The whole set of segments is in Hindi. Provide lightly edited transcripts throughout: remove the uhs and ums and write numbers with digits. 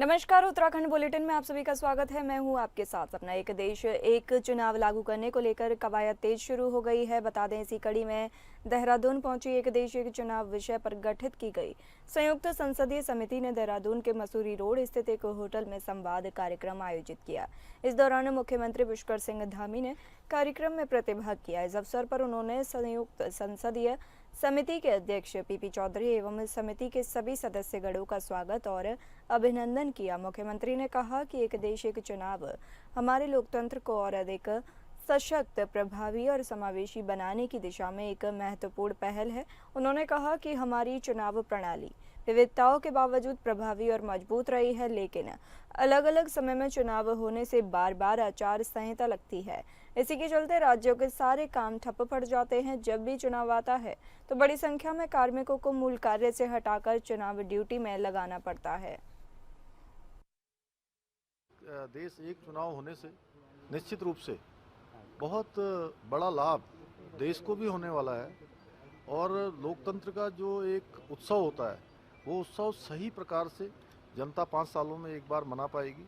नमस्कार, उत्तराखंड बुलेटिन में आप सभी का स्वागत है। मैं हूं आपके साथ अपना एक देश एक चुनाव लागू करने को लेकर कवायद तेज शुरू हो गई है। बता दें, इसी कड़ी में देहरादून पहुंची एक देश एक चुनाव विषय पर गठित की गई संयुक्त संसदीय समिति ने देहरादून के मसूरी रोड स्थित एक होटल में संवाद कार्यक्रम आयोजित किया। इस दौरान मुख्यमंत्री पुष्कर सिंह धामी ने कार्यक्रम में प्रतिभाग किया। इस अवसर पर उन्होंने संयुक्त संसदीय समिति के अध्यक्ष पीपी चौधरी एवं समिति के सभी सदस्यगणों का स्वागत और अभिनंदन किया। मुख्यमंत्री ने कहा कि एक देश एक चुनाव हमारे लोकतंत्र को और अधिक सशक्त, प्रभावी और समावेशी बनाने की दिशा में एक महत्वपूर्ण पहल है। उन्होंने कहा कि हमारी चुनाव प्रणाली विविधताओं के बावजूद प्रभावी और मजबूत रही है, लेकिन अलग अलग समय में चुनाव होने से बार बार आचार संहिता लगती है। इसी के चलते राज्यों के सारे काम ठप पड़ जाते हैं। जब भी चुनाव आता है तो बड़ी संख्या में कार्मिकों को मूल कार्य से हटाकर चुनाव ड्यूटी में लगाना पड़ता है। देश एक चुनाव होने से निश्चित रूप से बहुत बड़ा लाभ देश को भी होने वाला है और लोकतंत्र का जो एक उत्सव होता है वो उत्सव सही प्रकार से जनता 5 सालों में एक बार मना पाएगी।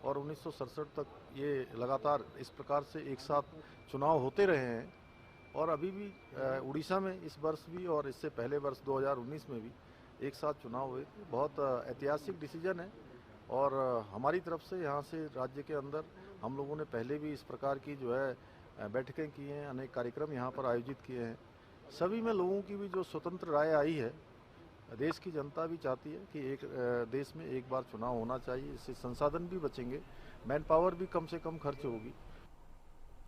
और 1967 तक ये लगातार इस प्रकार से एक साथ चुनाव होते रहे हैं और अभी भी उड़ीसा में इस वर्ष भी और इससे पहले वर्ष 2019 में भी एक साथ चुनाव हुए थे। बहुत ऐतिहासिक डिसीजन है और हमारी तरफ से यहाँ से राज्य के अंदर हम लोगों ने पहले भी इस प्रकार की जो है बैठकें की हैं, अनेक कार्यक्रम यहाँ पर आयोजित किए हैं। सभी में लोगों की भी जो स्वतंत्र राय आई है, देश की जनता भी चाहती है कि एक देश में एक बार चुनाव होना चाहिए। इससे संसाधन भी बचेंगे, मैन पावर भी कम से कम खर्च होगी।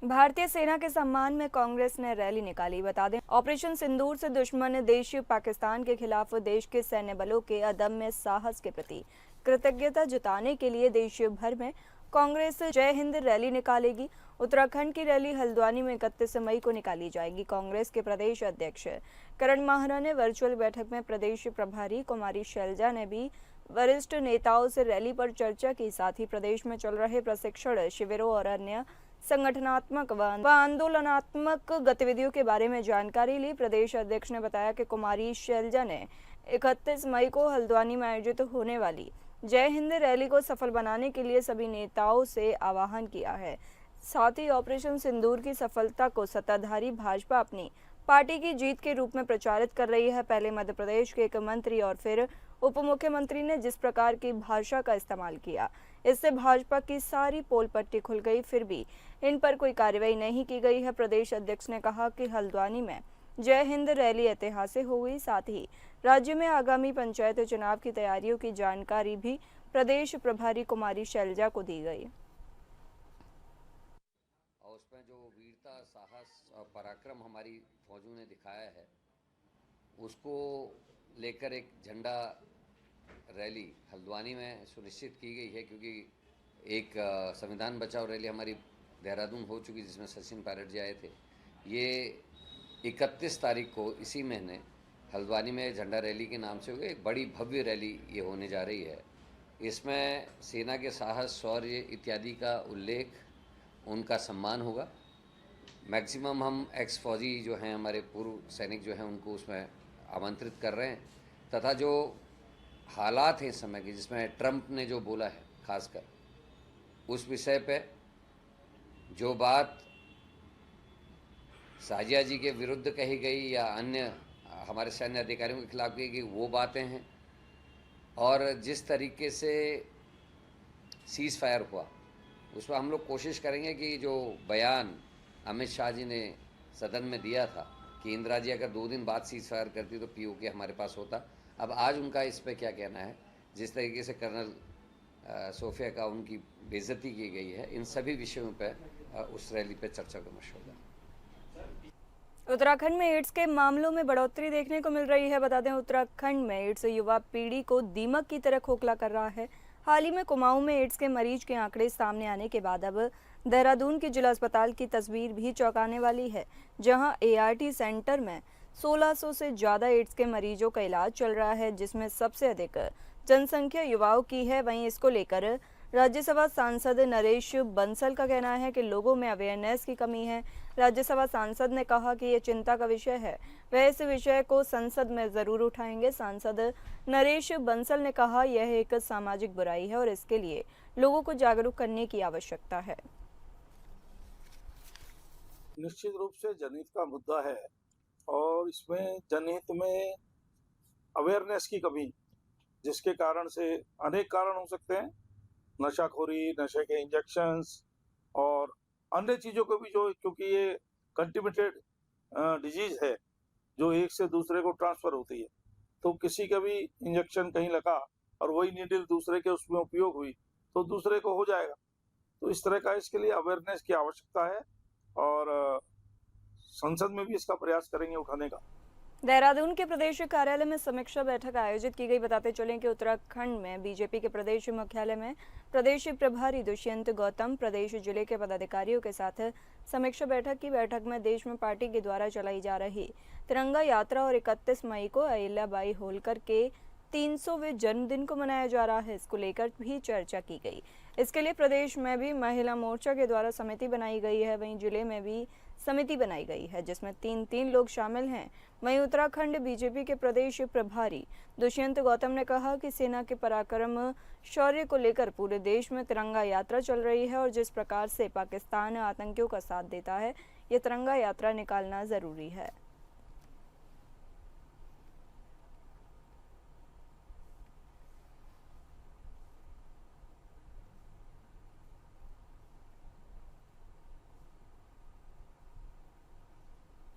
भारतीय सेना के सम्मान में कांग्रेस ने रैली निकाली। बता दें, ऑपरेशन सिंदूर से दुश्मन देश पाकिस्तान के खिलाफ देश के सैन्य बलों के अदम्य साहस के प्रति कृतज्ञता जताने के लिए देश भर में कांग्रेस जय हिंद रैली निकालेगी। उत्तराखंड की रैली हल्द्वानी में 31 मई को निकाली जाएगी। कांग्रेस के प्रदेश अध्यक्ष करण माहरा ने वर्चुअल बैठक में प्रदेश प्रभारी कुमारी शैलजा ने भी वरिष्ठ नेताओं से रैली पर चर्चा की। साथ ही प्रदेश में चल रहे प्रशिक्षण शिविरों और अन्य संगठनात्मक व आंदोलनात्मक गतिविधियों के बारे में जानकारी ली। प्रदेश अध्यक्ष ने बताया कि कुमारी शैलजा ने 31 मई को हल्द्वानी में आयोजित होने वाली जय हिंद रैली को सफल बनाने के लिए सभी नेताओं से आह्वान किया है। साथ ही ऑपरेशन सिंदूर की सफलता को सत्ताधारी भाजपा अपनी पार्टी की जीत के रूप में प्रचारित कर रही है। पहले मध्य प्रदेश के एक मंत्री और फिर उप मुख्यमंत्री ने जिस प्रकार की भाषा का इस्तेमाल किया, इससे भाजपा की सारी पोल पट्टी खुल गई। फिर भी इन पर कोई कार्रवाई नहीं की गई है। प्रदेश अध्यक्ष ने कहा कि हल्द्वानी में जय हिंद रैली ऐतिहासिक हो गई। साथ ही राज्य में आगामी पंचायत चुनाव की तैयारियों की जानकारी भी प्रदेश प्रभारी कुमारी शैलजा को दी गई। और उसमें जो वीरता, साहस और पराक्रम हमारी फौजों ने दिखाया है, उसको लेकर एक झंडा रैली हल्द्वानी में सुनिश्चित की गई है। क्योंकि एक संविधान बचाओ रैली हमारी देहरादून हो चुकी, जिसमें सचिन पायलट जी आए थे। ये 31 तारीख को इसी महीने हल्द्वानी में झंडा रैली के नाम से एक बड़ी भव्य रैली ये होने जा रही है। इसमें सेना के साहस, शौर्य इत्यादि का उल्लेख, उनका सम्मान होगा। मैक्सिमम हम एक्स फौजी जो हैं, हमारे पूर्व सैनिक जो हैं, उनको उसमें आमंत्रित कर रहे हैं। तथा जो हालात हैं इस समय के, जिसमें ट्रंप ने जो बोला है खासकर, उस विषय पे जो बात साजिया जी के विरुद्ध कही गई या अन्य हमारे सैन्य अधिकारियों के खिलाफ कही गई, वो बातें हैं। और जिस तरीके से सीज़ फायर हुआ, उसमें हम लोग कोशिश करेंगे कि जो बयान अमित शाह जी ने सदन में दिया था कि इंदिरा जी अगर 2 दिन बाद सीज़ फायर करती तो पीओके हमारे पास होता। अब आज उनका इस पे क्या कहना है, जिस तरीके से कर्नल सोफिया का उनकी बेइज्जती की गई है, इन सभी विषयों पर उस रैली पे चर्चा विमर्श होगा। उत्तराखंड में एड्स के मामलों में बढ़ोतरी देखने को मिल रही है। बता दें, उत्तराखंड में एड्स युवा पीढ़ी को दीमक की तरह खोखला कर रहा है। हाल ही में कुमाऊं में एड्स के मरीज के आंकड़े सामने आने के बाद अब देहरादून के जिला अस्पताल की तस्वीर भी चौंकाने वाली है, जहां एआरटी सेंटर में 1600 से ज्यादा एड्स के मरीजों का इलाज चल रहा है, जिसमें सबसे अधिक जनसंख्या युवाओं की है। वहीं इसको लेकर राज्यसभा सांसद नरेश बंसल का कहना है कि लोगों में अवेयरनेस की कमी है। राज्यसभा सांसद ने कहा कि यह चिंता का विषय है, वह इस विषय को संसद में जरूर उठाएंगे। सांसद नरेश बंसल ने कहा यह एक सामाजिक बुराई है और इसके लिए लोगों को जागरूक करने की आवश्यकता है। निश्चित रूप से जनहित का मुद्दा है और इसमें जनहित में अवेयरनेस की कमी, जिसके कारण से अनेक कारण हो सकते हैं, नशाखोरी, नशे के इंजेक्शंस और अन्य चीजों को भी, जो क्योंकि ये कंटिमिनेटेड डिजीज है जो एक से दूसरे को ट्रांसफर होती है, तो किसी का भी इंजेक्शन कहीं लगा और वही नीडल दूसरे के उसमें उपयोग हुई तो दूसरे को हो जाएगा। तो इस तरह का इसके लिए अवेयरनेस की आवश्यकता है और संसद में भी इसका प्रयास करेंगे उठाने का। देहरादून के प्रदेश कार्यालय में समीक्षा बैठक आयोजित की गई। बताते चलें कि उत्तराखंड में बीजेपी के प्रदेश मुख्यालय में प्रदेश प्रभारी दुष्यंत गौतम प्रदेश जिले के पदाधिकारियों के साथ समीक्षा बैठक की। बैठक में देश में पार्टी के द्वारा चलाई जा रही तिरंगा यात्रा और 31 मई को अहिल्याबाई होलकर के 300वें जन्मदिन को मनाया जा रहा है, इसको लेकर भी चर्चा की गई। इसके लिए प्रदेश में भी महिला मोर्चा के द्वारा समिति बनाई गई है, वहीं जिले में भी समिति बनाई गई है जिसमें 3 लोग शामिल हैं। वहीं उत्तराखंड बीजेपी के प्रदेश प्रभारी दुष्यंत गौतम ने कहा कि सेना के पराक्रम शौर्य को लेकर पूरे देश में तिरंगा यात्रा चल रही है और जिस प्रकार से पाकिस्तान आतंकियों का साथ देता है, ये तिरंगा यात्रा निकालना जरूरी है।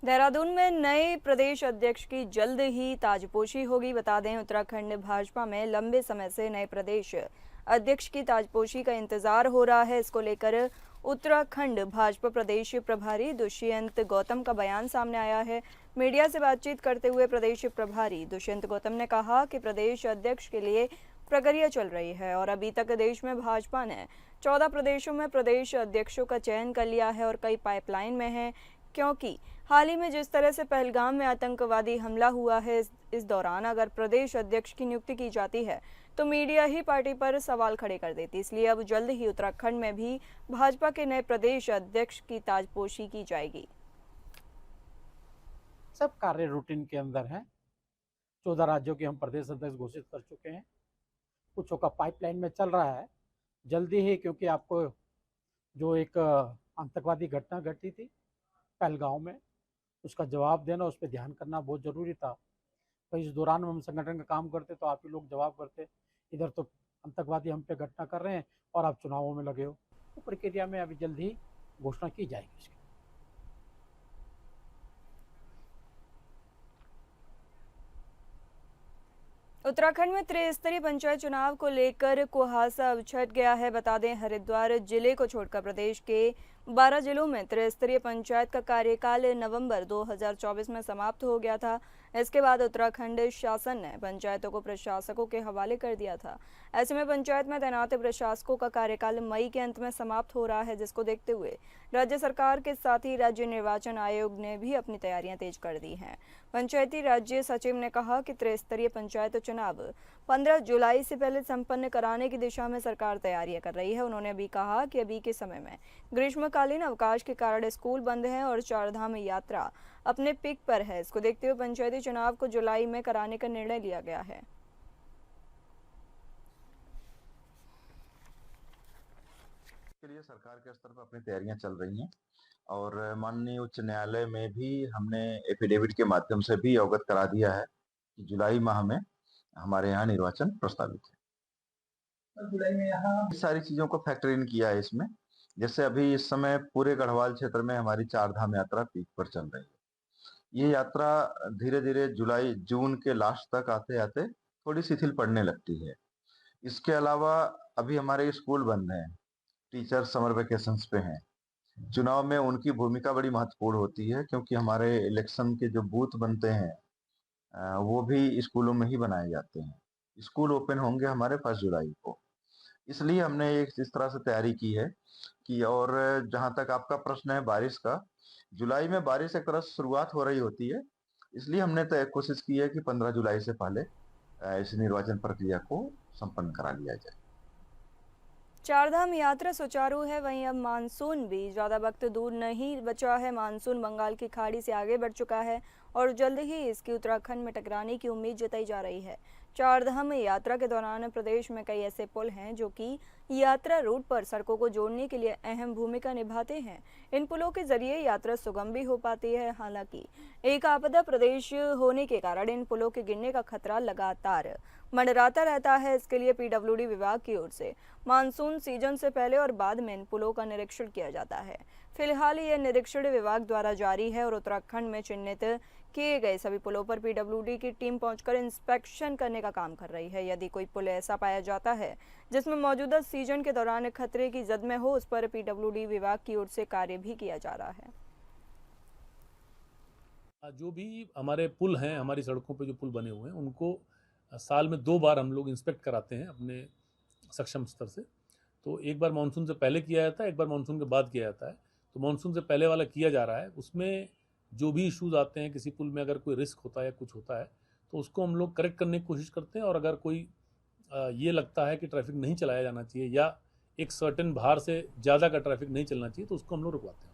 देहरादून में नए प्रदेश अध्यक्ष की जल्द ही ताजपोशी होगी। बता दें, उत्तराखंड भाजपा में लंबे समय से नए प्रदेश अध्यक्ष की ताजपोशी का इंतजार हो रहा है। इसको लेकर उत्तराखंड भाजपा प्रदेश प्रभारी दुष्यंत गौतम का बयान सामने आया है। मीडिया से बातचीत करते हुए प्रदेश प्रभारी दुष्यंत गौतम ने कहा कि प्रदेश अध्यक्ष के लिए प्रक्रिया चल रही है और अभी तक देश में भाजपा ने 14 प्रदेशों में प्रदेश अध्यक्षों का चयन कर लिया है और कई पाइपलाइन में है, क्योंकि हाल ही में जिस तरह से पहलगाम में आतंकवादी हमला हुआ है, इस दौरान अगर प्रदेश अध्यक्ष की नियुक्ति की जाती है तो मीडिया ही पार्टी पर सवाल खड़े कर देती। इसलिए अब जल्द ही उत्तराखंड में भी भाजपा के नए प्रदेश अध्यक्ष की ताजपोशी की जाएगी। सब कार्य रूटीन के अंदर है। 14 राज्यों के हम प्रदेश अध्यक्ष घोषित कर चुके हैं, कुछों का पाइपलाइन में चल रहा है। जल्दी ही, क्योंकि आपको जो एक आतंकवादी घटना घटी थी पहलगांव में, उसका जवाब देना, उस पर ध्यान करना बहुत ज़रूरी था। तो इस दौरान हम संगठन का काम करते तो आप ही लोग जवाब करते। इधर तो आतंकवादी हम पे घटना कर रहे हैं और आप चुनावों में लगे हो। तो प्रक्रिया में अभी जल्द ही घोषणा की जाएगी इसकी। उत्तराखंड में त्रिस्तरीय पंचायत चुनाव को लेकर कुहासा अब छट गया है। बता दें, हरिद्वार जिले को छोड़कर प्रदेश के 12 जिलों में त्रिस्तरीय पंचायत का कार्यकाल नवंबर 2024 में समाप्त हो गया था। इसके बाद उत्तराखंड शासन ने पंचायतों को प्रशासकों के हवाले कर दिया था। ऐसे में पंचायत में तैनात प्रशासकों का कार्यकाल मई के अंत में समाप्त हो रहा है, जिसको देखते हुए राज्य सरकार के साथ ही राज्य निर्वाचन आयोग ने भी अपनी तैयारियां तेज कर दी हैं। पंचायती राज्य सचिव ने कहा कि त्रिस्तरीय पंचायत चुनाव 15 जुलाई से पहले संपन्न कराने की दिशा में सरकार तैयारियां कर रही है। उन्होंने भी कहा कि अभी के समय में ग्रीष्मकालीन अवकाश के कारण स्कूल बंद हैं और चारधाम यात्रा अपने पिक पर है। इसको देखते हुए पंचायती चुनाव को जुलाई में कराने का निर्णय लिया गया है। के लिए सरकार के स्तर पर अपनी तैयारियां चल रही हैं और माननीय उच्च न्यायालय में भी हमने एफिडेविट के माध्यम से भी अवगत करा दिया है कि जुलाई माह में हमारे यहाँ निर्वाचन प्रस्तावित है। जुलाई में यहाँ सारी चीजों को फैक्टर इन किया है इसमें। जैसे अभी इस समय पूरे गढ़वाल क्षेत्र में हमारी चारधाम यात्रा पीक पर चल रही है। ये यात्रा धीरे धीरे जुलाई जून के लास्ट तक आते आते थोड़ी शिथिल पड़ने लगती है। इसके अलावा अभी हमारे स्कूल बंद हैं, टीचर समर वेकेशंस पे हैं। चुनाव में उनकी भूमिका बड़ी महत्वपूर्ण होती है, क्योंकि हमारे इलेक्शन के जो बूथ बनते हैं वो भी स्कूलों में ही बनाए जाते हैं। स्कूल ओपन होंगे हमारे 1 जुलाई को। इसलिए हमने एक इस तरह से तैयारी की है कि, और जहां तक आपका प्रश्न है बारिश का, जुलाई में बारिश एक तरह से शुरुआत हो रही होती है, इसलिए हमने कोशिश की है कि 15 जुलाई से पहले इस निर्वाचन प्रक्रिया को संपन्न करा लिया जाए। चारधाम यात्रा सुचारू है, वहीं अब मानसून भी ज़्यादा वक्त दूर नहीं बचा है। मानसून बंगाल की खाड़ी से आगे बढ़ चुका है और जल्द ही इसकी उत्तराखंड में टकराने की उम्मीद जताई जा रही है। चारधाम यात्रा के दौरान प्रदेश में कई ऐसे पुल हैं जो कि यात्रा रूट पर सड़कों को जोड़ने के लिए अहम भूमिका निभाते हैं। इन पुलों के जरिए यात्रा सुगम भी हो पाती है। हालांकि एक आपदा प्रदेश होने के कारण इन पुलों के गिरने का खतरा लगातार मंडराता रहता है। इसके लिए पीडब्ल्यूडी विभाग की ओर से मानसून सीजन से पहले और बाद में इन पुलों का निरीक्षण किया जाता है। फिलहाल यह निरीक्षण विभाग द्वारा जारी है और उत्तराखंड में चिन्हित किए गए सभी पुलों पर पीडब्ल्यूडी की टीम पहुंचकर इंस्पेक्शन करने का काम कर रही है। यदि कोई पुल ऐसा पाया जाता है जिसमें मौजूदा सीजन के दौरान खतरे की जद में हो, उस पर पीडब्ल्यूडी विभाग की ओर से कार्य भी किया जा रहा है। जो भी हमारे पुल हैं, हमारी सड़कों पे जो पुल बने हुए हैं, उनको साल में 2 बार हम लोग इंस्पेक्ट कराते हैं अपने सक्षम स्तर से। तो एक बार मानसून से पहले किया जाता है, एक बार मानसून के बाद किया जाता है। तो मानसून से पहले वाला किया जा रहा है, उसमें जो भी इश्यूज आते हैं, किसी पुल में अगर कोई रिस्क होता है या कुछ होता है तो उसको हम लोग करेक्ट करने की कोशिश करते हैं। और अगर कोई ये लगता है कि ट्रैफिक नहीं चलाया जाना चाहिए या एक सर्टेन भार से ज़्यादा का ट्रैफिक नहीं चलना चाहिए तो उसको हम लोग रुकवाते हैं।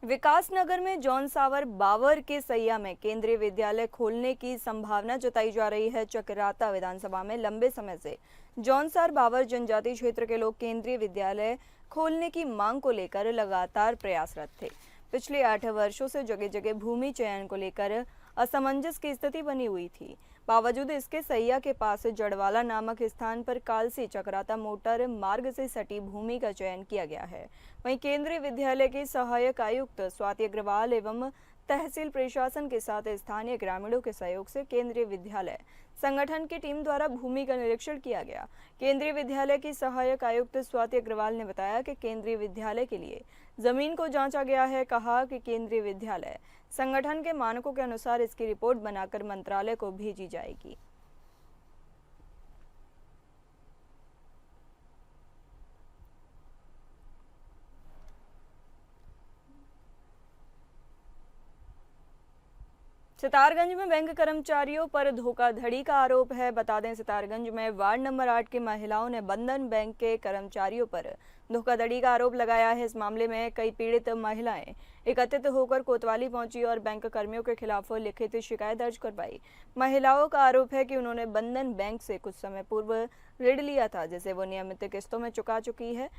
विकासनगर में जॉन सावर बावर के सैया में केंद्रीय विद्यालय खोलने की संभावना जताई जा रही है। चकराता विधानसभा में लंबे समय से जॉन सावर बावर जनजाति क्षेत्र के लोग केंद्रीय विद्यालय खोलने की मांग को लेकर लगातार प्रयासरत थे। पिछले 8 वर्षों से जगह जगह भूमि चयन को लेकर असमंजस की स्थिति बनी हुई थी। बावजूद इसके सैया के पास जड़वाला नामक स्थान पर कालसी चकराता मोटर मार्ग से सटी भूमि का चयन किया गया है। वहीं केंद्रीय विद्यालय के सहायक आयुक्त स्वाति अग्रवाल एवं तहसील प्रशासन के साथ स्थानीय ग्रामीणों के सहयोग से केंद्रीय विद्यालय संगठन की टीम द्वारा भूमि का निरीक्षण किया गया। केंद्रीय विद्यालय की सहायक आयुक्त स्वाति अग्रवाल ने बताया कि केंद्रीय विद्यालय के लिए जमीन को जांचा गया है। कहा कि केंद्रीय विद्यालय संगठन के मानकों के अनुसार इसकी रिपोर्ट बनाकर मंत्रालय को भेजी जाएगी। सितारगंज में बैंक कर्मचारियों पर धोखाधड़ी का आरोप है। बता दें, सितारगंज में वार्ड नंबर 8 की महिलाओं ने बंधन बैंक के कर्मचारियों पर धोखाधड़ी का आरोप लगाया है। इस मामले में कई पीड़ित महिलाएं एकत्रित होकर कोतवाली पहुंची और बैंक कर्मियों के खिलाफ लिखित शिकायत दर्ज करवाई। महिलाओं का आरोप है कि उन्होंने बंधन बैंक से कुछ समय पूर्व ऋण लिया था, जिसे वो नियमित किस्तों में चुका चुकी है।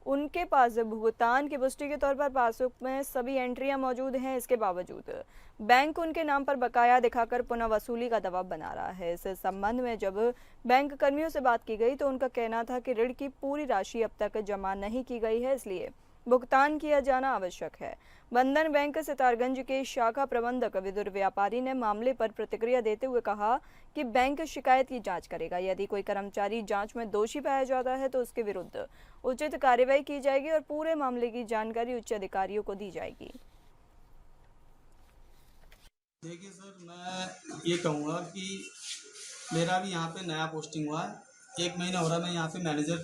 उनके पास भुगतान की पुष्टि के तौर पर पासबुक में सभी एंट्रियां मौजूद हैं। इसके बावजूद बैंक उनके नाम पर बकाया दिखाकर पुनः वसूली का दबाव बना रहा है। इस संबंध में जब बैंक कर्मियों से बात की गई तो उनका कहना था कि ऋण की पूरी राशि अब तक जमा नहीं की गई है, इसलिए भुगतान किया जाना आवश्यक है। बंधन बैंक सितारगंज के शाखा प्रबंधक विदुर व्यापारी ने मामले पर प्रतिक्रिया देते हुए कहा कि बैंक शिकायत की जांच करेगा। यदि कोई कर्मचारी जांच में दोषी पाया जाता है तो उसके विरुद्ध उचित कार्रवाई की जाएगी और पूरे मामले की जानकारी उच्च अधिकारियों को दी जाएगी। देखिए सर, मैं ये कहूँगा कि मेरा भी यहाँ पे नया पोस्टिंग हुआ है। 1 महीना हो रहा है मैं यहाँ पे मैनेजर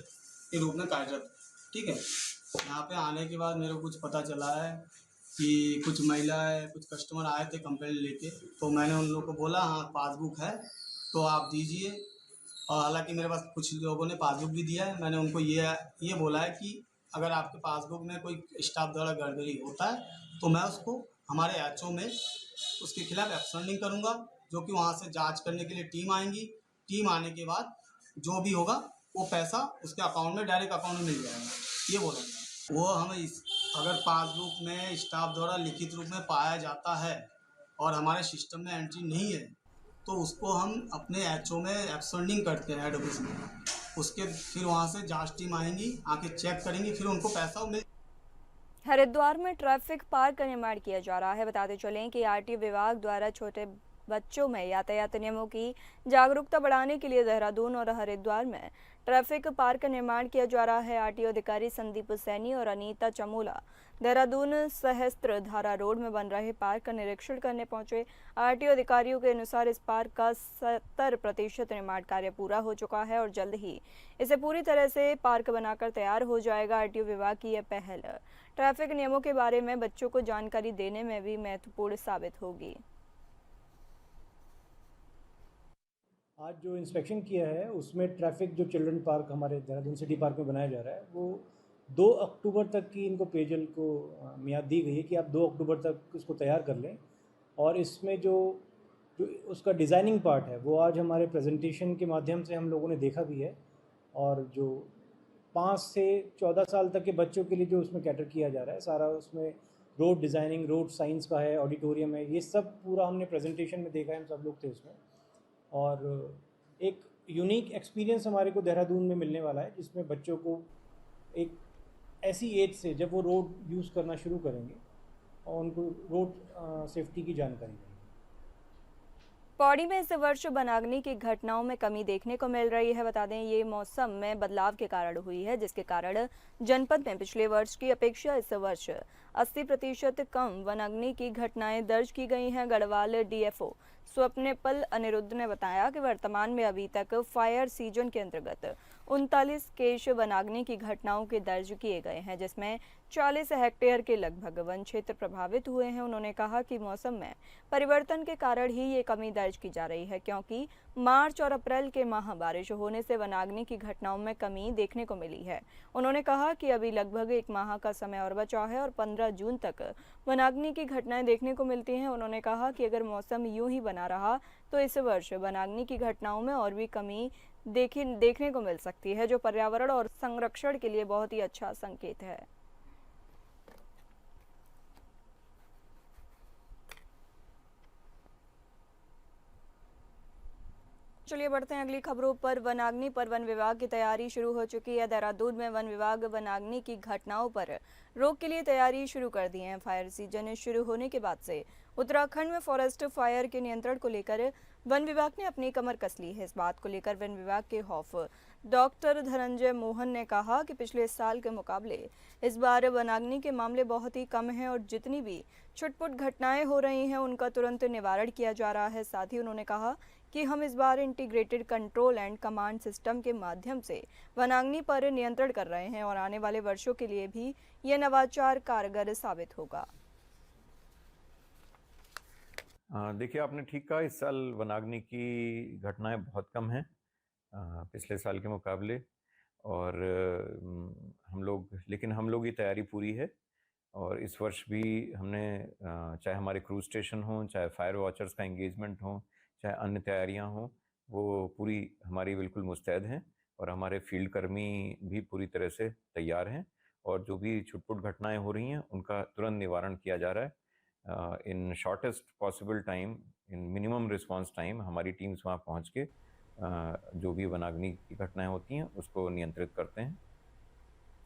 के रूप में कार्यरत। ठीक है, यहाँ पे आने के बाद मेरे को कुछ पता चला है कि कुछ महिलाएं, कुछ कस्टमर आए थे कंप्लेंट लेके, तो मैंने उन लोगों को बोला हाँ पासबुक है तो आप दीजिए। और हालांकि मेरे पास कुछ लोगों ने पासबुक भी दिया है। मैंने उनको ये बोला है कि अगर आपके पासबुक में कोई स्टाफ द्वारा गड़बड़ी होता है तो मैं उसको हमारे एचओ में उसके खिलाफ एक्शन करूँगा, जो कि वहाँ से जांच करने के लिए टीम आएंगी। टीम आने के बाद जो भी होगा वो पैसा उसके अकाउंट में, डायरेक्ट अकाउंट में मिल जाएगा। ये बोला वो हम अगर पासबुक में स्टाफ द्वारा लिखित रूप में पाया जाता है और हमारे सिस्टम में एंट्री नहीं है तो उसको हम अपने एचओ में एक्शनिंग करते हैं हेड ऑफिस में। उसके फिर वहाँ से जांच टीम आएंगी, आके चेक करेंगी, फिर उनको पैसा मिल। हरिद्वार में ट्रैफिक पार्क का निर्माण किया जा रहा है। बताते चलें कि आरटीओ विभाग द्वारा छोटे बच्चों में यातायात नियमों की जागरूकता बढ़ाने के लिए देहरादून और हरिद्वार में ट्रैफिक पार्क का निर्माण किया जा रहा है। आरटीओ अधिकारी संदीप सैनी और अनीता चमोला देहरादून सहस्त्र धारा रोड में बन रहे पार्क का निरीक्षण करने पहुंचे। आरटीओ अधिकारियों के अनुसार इस पार्क का 70% निर्माण कार्य पूरा हो चुका है और जल्द ही इसे पूरी तरह से पार्क बनाकर तैयार हो जाएगा। आरटीओ विभाग की यह पहल ट्रैफिक नियमों के बारे में बच्चों को जानकारी देने में भी महत्वपूर्ण साबित होगी। आज जो इंस्पेक्शन किया है उसमें ट्रैफिक जो चिल्ड्रन पार्क हमारे देहरादून सिटी पार्क में बनाया जा रहा है वो 2 अक्टूबर तक की इनको पेयजल को मियाद दी गई है कि आप 2 अक्टूबर तक इसको तैयार कर लें। और इसमें जो उसका डिज़ाइनिंग पार्ट है वो आज हमारे प्रेजेंटेशन के माध्यम से हम लोगों ने देखा भी है। और जो 5 से 14 साल तक के बच्चों के लिए जो उसमें कैटर किया जा रहा है सारा, उसमें रोड डिज़ाइनिंग, रोड साइंस का है, ऑडिटोरियम है, ये सब पूरा हमने प्रेजेंटेशन में देखा है, हम सब लोग थे उसमें। और एक यूनिक एक्सपीरियंस हमारे को देहरादून में मिलने वाला है जिसमें बच्चों को एक ऐसी एज से जब वो रोड यूज़ करना शुरू करेंगे और उनको रोड सेफ्टी की जानकारी देंगे। पौड़ी में इस वर्ष वनाग्नि की घटनाओं में कमी देखने को मिल रही है। बता दें ये मौसम में बदलाव के कारण हुई है, जिसके कारण जनपद में पिछले वर्ष की अपेक्षा इस वर्ष 80% कम वनाग्नि की घटनाएं दर्ज की गई हैं। गढ़वाल डीएफओ स्वप्नेपल अनिरुद्ध ने बताया कि वर्तमान में अभी तक फायर सीजन के अंतर्गत 39 केस वनाग्नि की घटनाओं के दर्ज किए गए हैं, जिसमें 40 हेक्टेयर के लगभग वन क्षेत्र प्रभावित हुए हैं। उन्होंने कहा कि मौसम में परिवर्तन के कारण ही ये कमी दर्ज की जा रही है, क्योंकि मार्च और अप्रैल के माह बारिश होने से वनाग्नि की घटनाओं में कमी देखने को मिली है। उन्होंने कहा कि अभी लगभग 1 माह का समय और बचा है और 15 जून तक वनाग्नि की घटनाएं देखने को मिलती हैं। उन्होंने कहा कि अगर मौसम यूं ही बना रहा तो इस वर्ष वनाग्नि की घटनाओं में और भी कमी देखने को मिल सकती है, जो पर्यावरण और संरक्षण के लिए बहुत ही अच्छा संकेत है। चलिए बढ़ते हैं अगली खबरों पर। वनाग्नि पर वन विभाग की तैयारी शुरू हो चुकी है। देहरादून में वन विभाग वनाग्नि की घटनाओं पर रोक के लिए तैयारी शुरू कर दी है। फायर सीजन शुरू होने के बाद से उत्तराखंड में फॉरेस्ट फायर के नियंत्रण को लेकर वन विभाग ने अपनी कमर कस ली है। इस बात को लेकर वन विभाग के हॉफ डॉक्टर धनंजय मोहन ने कहा कि पिछले साल के मुकाबले इस बार वनाग्नि के मामले बहुत ही कम हैं और जितनी भी छुटपुट घटनाएं हो रही हैं उनका तुरंत निवारण किया जा रहा है। साथ ही उन्होंने कहा कि हम इस बार integrated control and command system के माध्यम से वनाग्नि पर नियंत्रण कर रहे हैं और आने वाले वर्षों के लिए भी यह नवाचार कारगर साबित होगा। देखिए, आपने ठीक कहा, इस साल वनाग्नि की घटनाएं बहुत कम हैं पिछले साल के मुकाबले। और हम लोग की तैयारी पूरी है। और इस वर्ष भी हमने चाहे हमारे क्रूज स्टेशन हों, चाहे फायर वॉचर्स का एंगेजमेंट हो, चाहे अन्य तैयारियां हों, वो पूरी हमारी बिल्कुल मुस्तैद हैं। और हमारे फील्ड कर्मी भी पूरी तरह से तैयार हैं। और जो भी छुटपुट घटनाएं हो रही हैं उनका तुरंत निवारण किया जा रहा है। In shortest possible time, in minimum response time हमारी टीम्स वहाँ पहुँच के जो भी वनाग्नि की घटनाएं होती हैं उसको नियंत्रित करते हैं।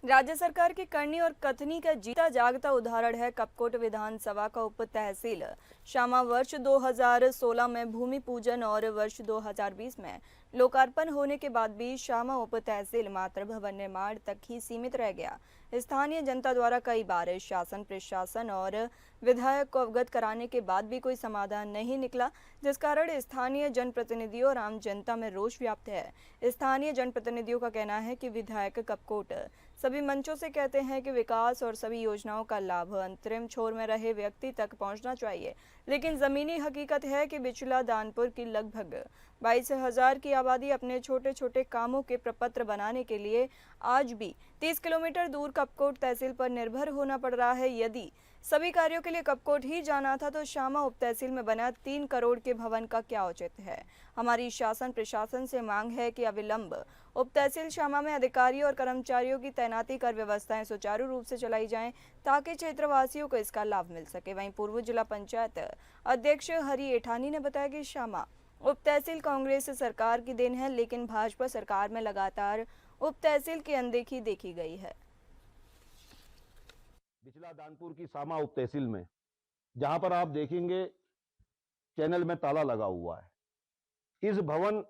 राज्य सरकार की करनी और कथनी का जीता जागता उदाहरण है कपकोट विधानसभा का उप तहसील शामा। वर्ष 2016 में भूमि पूजन और वर्ष 2020 में लोकार्पण होने के बाद भी शामा उप तहसील मात्र भवन निर्माण तक ही सीमित रह गया। स्थानीय जनता द्वारा कई बार शासन, प्रशासन और विधायक को अवगत कराने के बाद भी कोई समाधान नहीं निकला, जिस कारण स्थानीय जनप्रतिनिधियों और आम जनता में रोष व्याप्त है। स्थानीय जनप्रतिनिधियों का कहना है कि विधायक कपकोट सभी मंचों से कहते हैं कि विकास और सभी योजनाओं का लाभ अंतरिम छोर में रहे व्यक्ति तक पहुंचना चाहिए, लेकिन जमीनी हकीकत है कि बिचला दानपुर की लगभग 22,000 की आबादी अपने छोटे छोटे कामों के प्रपत्र बनाने के लिए आज भी 30 किलोमीटर दूर कपकोट तहसील पर निर्भर होना पड़ रहा है। यदि सभी कार्यों के लिए कपकोट ही जाना था तो शामा उप तहसील में बना 3 करोड़ के भवन का क्या औचित्य है। हमारी शासन प्रशासन से मांग है कि अविलंब उप तहसील शामा में अधिकारियों और कर्मचारियों की तैनाती कर व्यवस्थाएं सुचारू रूप से चलाई जाएं, ताकि क्षेत्रवासियों को इसका लाभ मिल सके। वहीं पूर्व जिला पंचायत अध्यक्ष हरि एठानी ने बताया कि शामा उप तहसील कांग्रेस सरकार की देन है, लेकिन भाजपा सरकार में लगातार उप तहसील की अनदेखी देखी गई है। बिचला दानपुर की शामा उप तहसील में जहां पर आप देखेंगे चैनल में ताला लगा हुआ है। इस भवन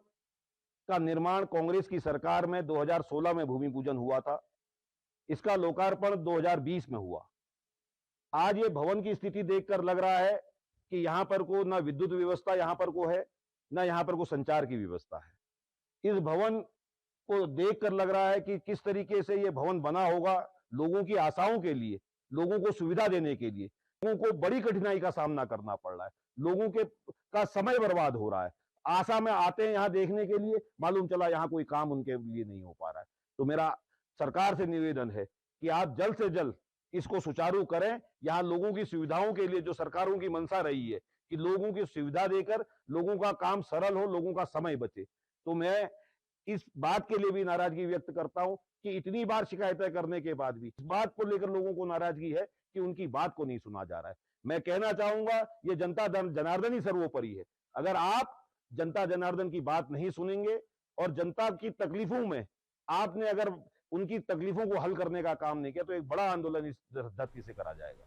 का निर्माण कांग्रेस की सरकार में 2016 में भूमि पूजन हुआ था। इसका लोकार्पण 2020 में हुआ। आज ये भवन की स्थिति देखकर लग रहा है कि यहां पर को ना विद्युत व्यवस्था यहां पर को है, ना यहां पर को संचार की व्यवस्था है। इस भवन को देखकर लग रहा है कि किस तरीके से ये भवन बना होगा लोगों की आशाओं के लिए, लोगों को सुविधा देने के लिए। लोगों को बड़ी कठिनाई का सामना करना पड़ रहा है, लोगों का समय बर्बाद हो रहा है। आशा में आते हैं यहाँ देखने के लिए, मालूम चला यहाँ कोई काम उनके लिए नहीं हो पा रहा है। तो मेरा सरकार से निवेदन है कि आप जल्द से जल्द इसको सुचारू करें। यहाँ लोगों की सुविधाओं के लिए जो सरकारों की मंशा रही है कि लोगों की सुविधा देकर लोगों का काम सरल हो, लोगों का समय बचे, तो मैं इस बात के लिए भी नाराजगी व्यक्त करता हूं कि इतनी बार शिकायतें करने के बाद भी इस बात को लेकर लोगों को नाराजगी है कि उनकी बात को नहीं सुना जा रहा है। मैं कहना चाहूंगा ये जनता जनार्दन ही सर्वोपरि है। अगर आप जनता जनार्दन की बात नहीं सुनेंगे और जनता की तकलीफों में आपने अगर उनकी तकलीफों को हल करने का काम नहीं किया तो एक बड़ा आंदोलन इस धरती से करा जाएगा।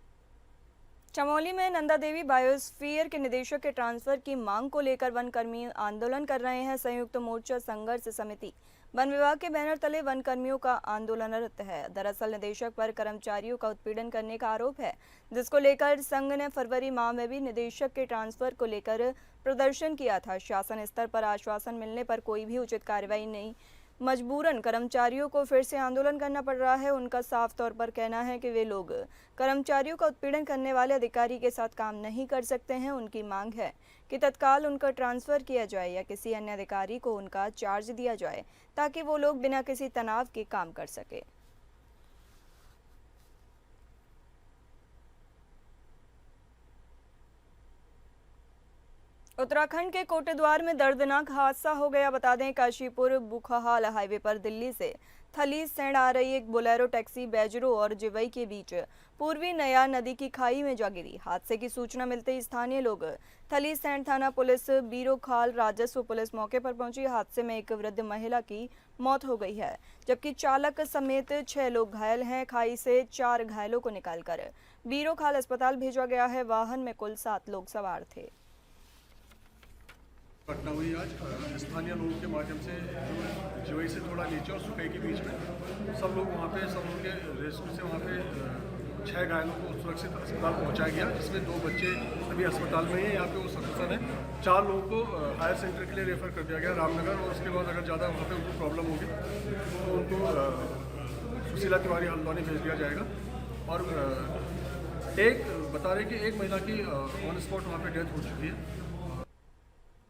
चमोली में नंदा देवी बायोस्फीयर के निदेशक के ट्रांसफर की मांग को लेकर वन कर्मी आंदोलन कर रहे हैं। संयुक्त मोर्चा संघर्ष समिति वन विभाग के बैनर तले वन कर्मियों का आंदोलनरत है। दरअसल निदेशक पर कर्मचारियों का उत्पीड़न करने का आरोप है, जिसको लेकर संघ ने फरवरी माह में भी निदेशक के ट्रांसफर को लेकर प्रदर्शन किया था। शासन स्तर पर आश्वासन मिलने पर कोई भी उचित कार्रवाई नहीं, मजबूरन कर्मचारियों को फिर से आंदोलन करना पड़ रहा है। उनका साफ तौर पर कहना है कि वे लोग कर्मचारियों का उत्पीड़न करने वाले अधिकारी के साथ काम नहीं कर सकते हैं। उनकी मांग है कि तत्काल उनका ट्रांसफर किया जाए या किसी अन्य अधिकारी को उनका चार्ज दिया जाए ताकि वो लोग बिना किसी तनाव के काम कर सके। उत्तराखंड के कोटेद्वार में दर्दनाक हादसा हो गया। बता दें, काशीपुर बुखाहाल हाईवे पर दिल्ली से थली सैंड आ रही एक बोलेरो टैक्सी बैजरो और जिवई के बीच पूर्वी नया नदी की खाई में जा गिरी। हादसे की सूचना मिलते ही स्थानीय लोग, थली सैंड थाना पुलिस, बीरोखाल राजस्व पुलिस मौके पर पहुंची। हादसे में एक वृद्ध महिला की मौत हो गई है, जबकि चालक समेत 6 लोग घायल हैं। खाई से 4 घायलों को निकालकर बीरोखाल अस्पताल भेजा गया है। वाहन में कुल 7 लोग सवार थे। घटना हुई आज स्थानीय लोगों के माध्यम से जो जिवई से थोड़ा नीचे और सुकई के बीच में सब लोग वहाँ पे, सब लोग के रेस्क्यू से वहाँ पे 6 घायलों को सुरक्षित अस्पताल पहुँचाया गया, जिसमें 2 बच्चे अभी अस्पताल में ही यहाँ पे वो सकुशल है। 4 लोगों को हायर सेंटर के लिए रेफर कर दिया गया रामनगर, और उसके बाद अगर ज़्यादा वहाँ पे उनको प्रॉब्लम होगी तो उनको सुशीला तिवारी हल्द्वानी भेज दिया जाएगा। और एक बता रहे कि एक महिला की ऑन स्पॉट वहाँ पे डेथ हो चुकी है।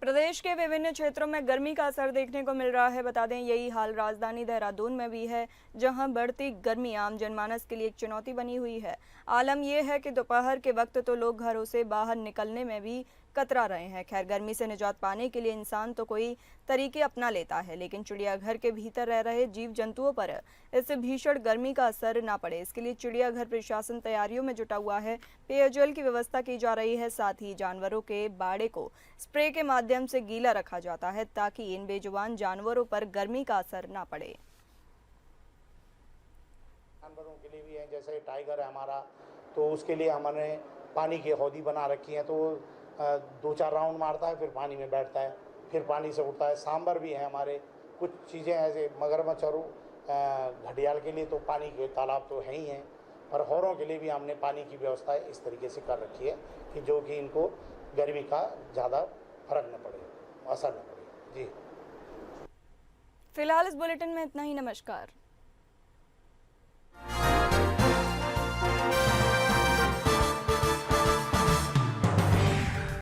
प्रदेश के विभिन्न क्षेत्रों में गर्मी का असर देखने को मिल रहा है। बता दें, यही हाल राजधानी देहरादून में भी है, जहां बढ़ती गर्मी आम जनमानस के लिए एक चुनौती बनी हुई है। आलम यह है कि दोपहर के वक्त तो लोग घरों से बाहर निकलने में भी कतरा रहे हैं। खैर, गर्मी से निजात पाने के लिए इंसान तो कोई तरीके अपना लेता है, लेकिन चिड़ियाघर के भीतर रह रहे जीव जंतुओं पर इस भीषण गर्मी का असर ना पड़े, इसके लिए चिड़ियाघर प्रशासन तैयारियों में जुटा हुआ है। पेयजल की व्यवस्था की जा रही है, साथ ही जानवरों के बाड़े को स्प्रे के माध्यम से गीला रखा जाता है ताकि इन बेजुबान जानवरों पर गर्मी का असर ना पड़े। जानवरों के लिए भी है, जैसे टाइगर है हमारा, तो उसके लिए हमने पानी की हौदी बना रखी है, तो 2-4 राउंड मारता है, फिर पानी में बैठता है, फिर पानी से उठता है। सांबर भी है हमारे, कुछ चीज़ें ऐसे मगरमच्छ और घड़ियाल के लिए तो पानी के तालाब तो है ही हैं, पर हौरों के लिए भी हमने पानी की व्यवस्था इस तरीके से कर रखी है कि जो कि इनको गर्मी का ज़्यादा फर्क न पड़े, असर न पड़े। जी, फिलहाल इस बुलेटिन में इतना ही। नमस्कार।